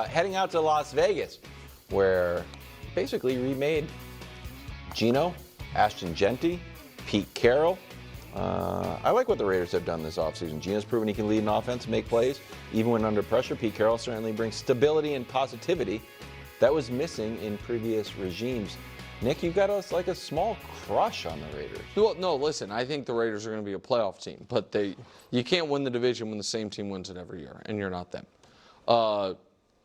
heading out to Las Vegas, where basically remade Geno, Ashton Genty, Pete Carroll. I like what the Raiders have done this offseason. Geno's proven he can lead an offense and make plays, even when under pressure. Pete Carroll certainly brings stability and positivity that was missing in previous regimes. Nick, you got us like a small crush on the Raiders. Well, no, listen, I think the Raiders are going to be a playoff team, but you can't win the division when the same team wins it every year, and you're not them.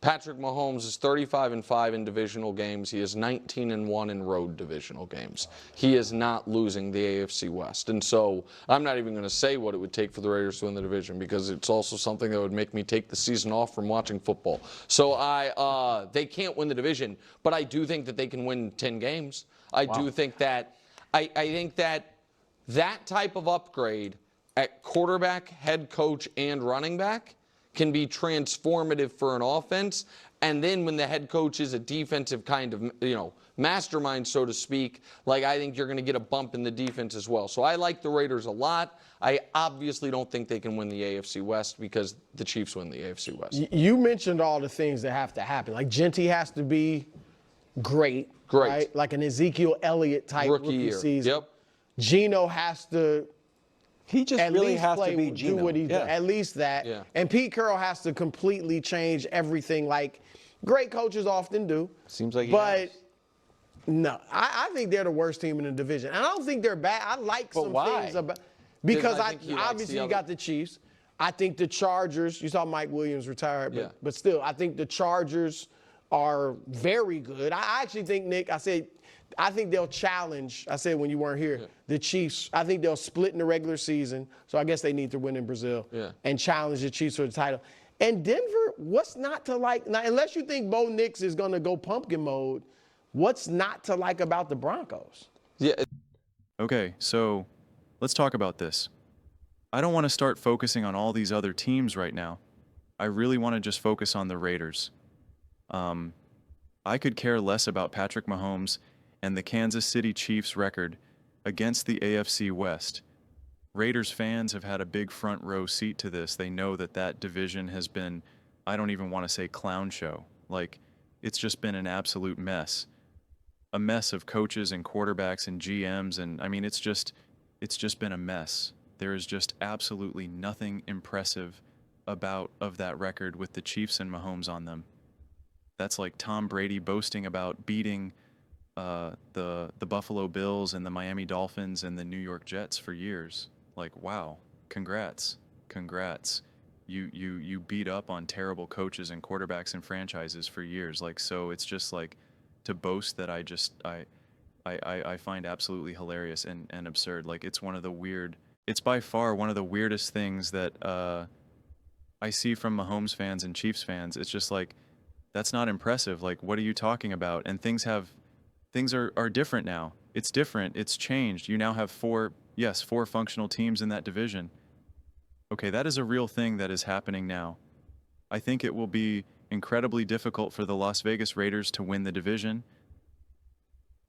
Patrick Mahomes is 35-5 in divisional games. He is 19-1 in road divisional games. He is not losing the AFC West. And so I'm not even going to say what it would take for the Raiders to win the division, because it's also something that would make me take the season off from watching football. So they can't win the division, but I do think that they can win 10 games. I do think that I think that type of upgrade at quarterback, head coach, and running back can be transformative for an offense. And then when the head coach is a defensive kind of, mastermind, so to speak, I think you're going to get a bump in the defense as well. So I like the Raiders a lot. I obviously don't think they can win the AFC West because the Chiefs win the AFC West. You mentioned all the things that have to happen. Like Genty has to be great. Right? Like an Ezekiel Elliott type rookie season. Yep. Geno has to He just really has to be Geno. Do what he does. At least that. Yeah. And Pete Carroll has to completely change everything like great coaches often do. Seems like he has. No, I think they're the worst team in the division. And I don't think they're bad. I like some things about because obviously you got the Chiefs. I think the Chargers, you saw Mike Williams retire, but still, I think the Chargers are very good. I actually think, Nick, I think they'll challenge, I said when you weren't here, the Chiefs. I think they'll split in the regular season, so I guess they need to win in Brazil and challenge the Chiefs for the title. And Denver, what's not to like? Now, unless you think Bo Nix is going to go pumpkin mode, what's not to like about the Broncos? Yeah. Okay, so let's talk about this. I don't want to start focusing on all these other teams right now. I really want to just focus on the Raiders. I could care less about Patrick Mahomes and the Kansas City Chiefs record against the AFC West. Raiders fans have had a big front row seat to this. They know that division has been, I don't even want to say clown show. It's just been an absolute mess. A mess of coaches and quarterbacks and GMs, and it's just been a mess. There is just absolutely nothing impressive of that record with the Chiefs and Mahomes on them. That's like Tom Brady boasting about beating the Buffalo Bills and the Miami Dolphins and the New York Jets for years. Wow, congrats. You beat up on terrible coaches and quarterbacks and franchises for years. So it's just to boast that I find absolutely hilarious and absurd. It's by far one of the weirdest things that I see from Mahomes fans and Chiefs fans. It's just that's not impressive. What are you talking about? And things are different now. It's different. It's changed. You now have four functional teams in that division. Okay, that is a real thing that is happening now. I think it will be incredibly difficult for the Las Vegas Raiders to win the division.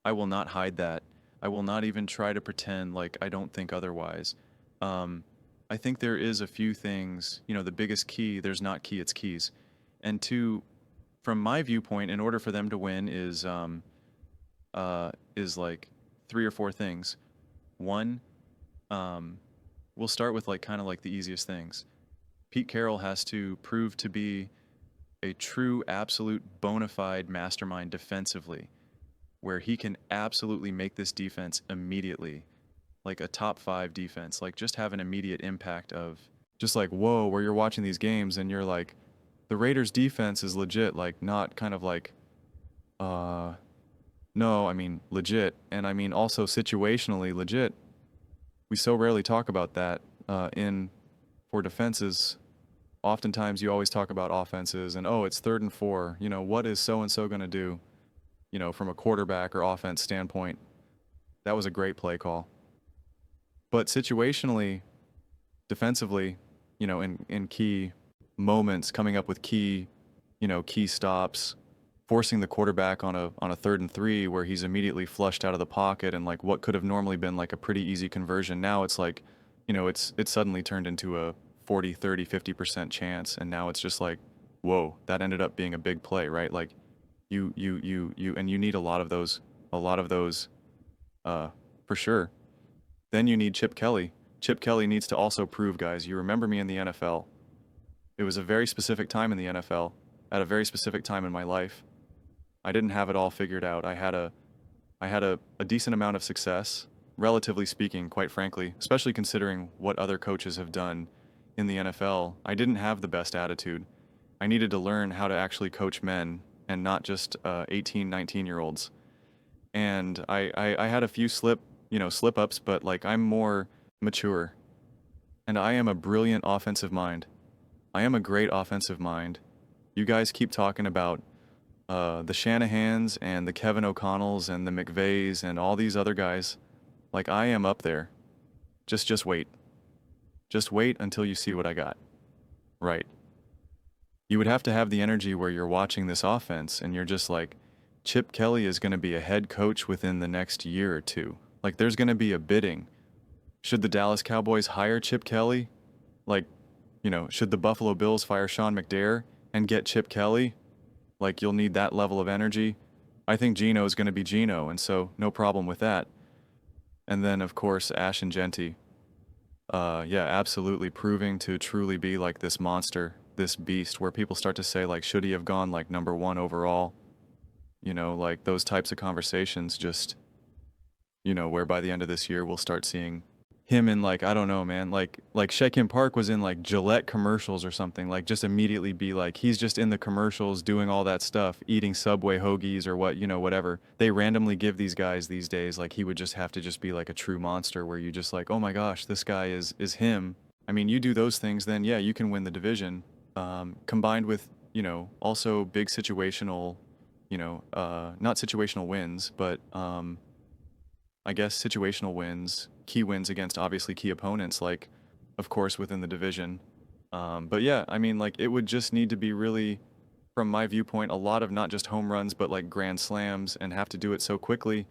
I will not hide that. I will not even try to pretend like I don't think otherwise. I think there is a few things, the biggest key, there's not key, it's keys. And two, from my viewpoint, in order for them to win is 3 or 4 things. One, we'll start with the easiest things. Pete Carroll has to prove to be a true, absolute, bona fide mastermind defensively, where he can absolutely make this defense immediately, a top 5 defense, just have an immediate impact of just whoa, where you're watching these games and you're the Raiders defense is legit, not kind of no, legit. And also situationally legit. We so rarely talk about that for defenses. Oftentimes you always talk about offenses and, it's 3rd and 4. What is so-and-so going to do, from a quarterback or offense standpoint? That was a great play call. But situationally, defensively, in key moments, coming up with key stops, forcing the quarterback on a 3rd and 3 where he's immediately flushed out of the pocket and what could have normally been a pretty easy conversion. Now it's it's suddenly turned into a 40, 30, 50% chance. And now it's just whoa, that ended up being a big play, right? Like you and you need a lot of those, for sure. Then you need Chip Kelly. Chip Kelly needs to also prove, guys, you remember me in the NFL. It was a very specific time in the NFL, at a very specific time in my life. I didn't have it all figured out. I had a decent amount of success, relatively speaking, quite frankly, especially considering what other coaches have done in the NFL. I didn't have the best attitude. I needed to learn how to actually coach men and not just 18, 19-year-olds. And I had a few slip-ups, but like I'm more mature. And I am a brilliant offensive mind. I am a great offensive mind. You guys keep talking about the Shanahans and the Kevin O'Connells and the McVays and all these other guys. Like I am up there. Just wait. Just wait until you see what I got. Right. You would have to have the energy where you're watching this offense and you're just like, Chip Kelly is going to be a head coach within the next year or two. Like there's going to be a bidding. Should the Dallas Cowboys hire Chip Kelly? Like, should the Buffalo Bills fire Sean McDermott and get Chip Kelly? Like you'll need that level of energy. I think Geno is going to be Geno, and so no problem with that. And then of course Ashton Jeanty. Yeah, absolutely proving to truly be like this monster, this beast, where people start to say like, should he have gone like number 1 overall? Like those types of conversations just, where by the end of this year we'll start seeing him in like, I don't know, man, like Shekim Park was in like Gillette commercials or something, like just immediately be like, he's just in the commercials doing all that stuff, eating Subway hoagies or whatever. They randomly give these guys these days, like he would just have to just be like a true monster where you just like, oh my gosh, this guy is him. I mean, you do those things, then yeah, you can win the division, combined with, also big situational, not situational wins, but I guess situational wins, key wins against obviously key opponents, like, of course, within the division. But yeah, I mean, like, it would just need to be really, from my viewpoint, a lot of not just home runs, but like grand slams, and have to do it so quickly.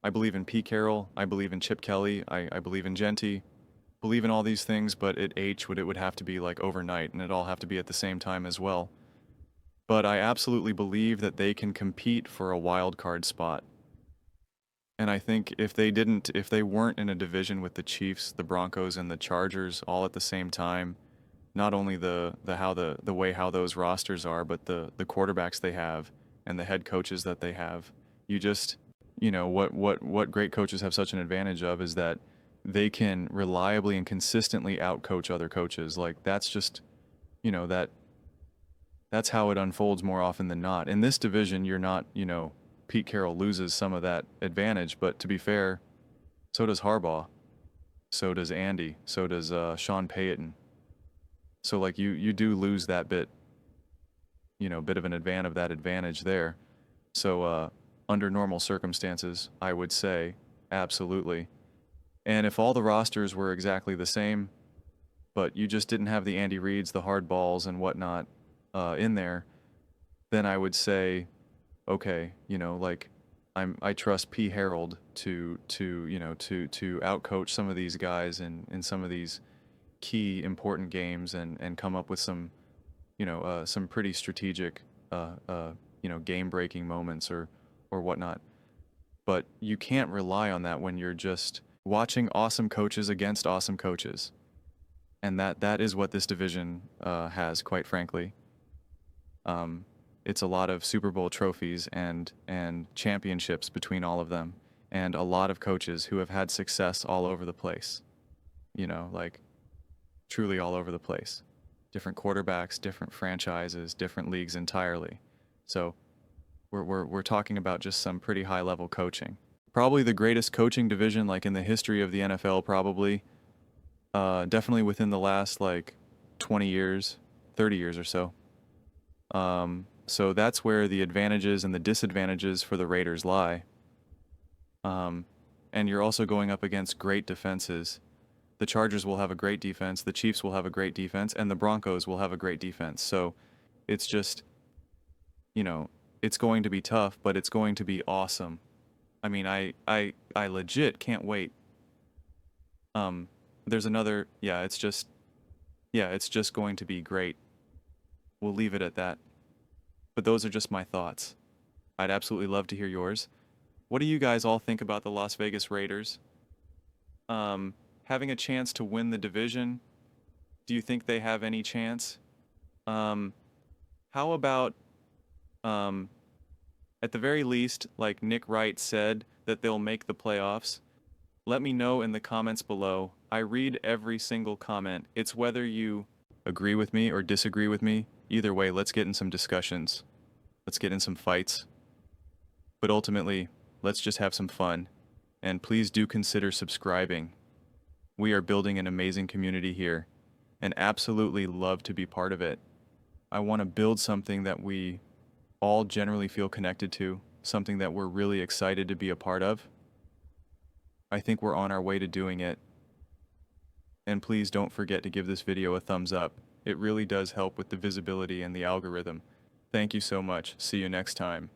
I believe in Pete Carroll. I believe in Chip Kelly. I believe in Jeanty. Believe in all these things, but it would have to be like overnight, and it all have to be at the same time as well. But I absolutely believe that they can compete for a wild card spot. And I think if they weren't in a division with the Chiefs, the Broncos, and the Chargers all at the same time, not only the way how those rosters are, but the quarterbacks they have and the head coaches that they have, what great coaches have such an advantage of is that they can reliably and consistently outcoach other coaches. Like that's just, that's how it unfolds more often than not. In this division, you're not, Pete Carroll loses some of that advantage, but to be fair, so does Harbaugh, so does Andy, so does Sean Payton. So like you do lose that bit of an advantage there. So under normal circumstances, I would say absolutely. And if all the rosters were exactly the same, but you just didn't have the Andy Reids, the hard balls and whatnot in there, then I would say, okay, like I trust P. Harold to outcoach some of these guys in some of these key important games and come up with some pretty strategic game breaking moments or whatnot. But you can't rely on that when you're just watching awesome coaches against awesome coaches. And that is what this division has, quite frankly. It's a lot of Super Bowl trophies and championships between all of them, and a lot of coaches who have had success all over the place. Like truly all over the place. Different quarterbacks, different franchises, different leagues entirely. So we're talking about just some pretty high level coaching. Probably the greatest coaching division like in the history of the NFL, probably. Definitely within the last like 20 years, 30 years or so. So that's where the advantages and the disadvantages for the Raiders lie. And you're also going up against great defenses. The Chargers will have a great defense, the Chiefs will have a great defense, and the Broncos will have a great defense. So it's just, it's going to be tough, but it's going to be awesome. I mean, I legit can't wait. There's another, it's just going to be great we'll leave it at that. But those are just my thoughts. I'd absolutely love to hear yours. What do you guys all think about the Las Vegas Raiders? Having a chance to win the division, do you think they have any chance? How about, at the very least, like Nick Wright said, that they'll make the playoffs? Let me know in the comments below. I read every single comment. It's whether you agree with me or disagree with me. Either way, let's get in some discussions. Let's get in some fights. But ultimately, let's just have some fun. And please do consider subscribing. We are building an amazing community here and absolutely love to be part of it. I want to build something that we all generally feel connected to, something that we're really excited to be a part of. I think we're on our way to doing it. And please don't forget to give this video a thumbs up. It really does help with the visibility and the algorithm. Thank you so much. See you next time.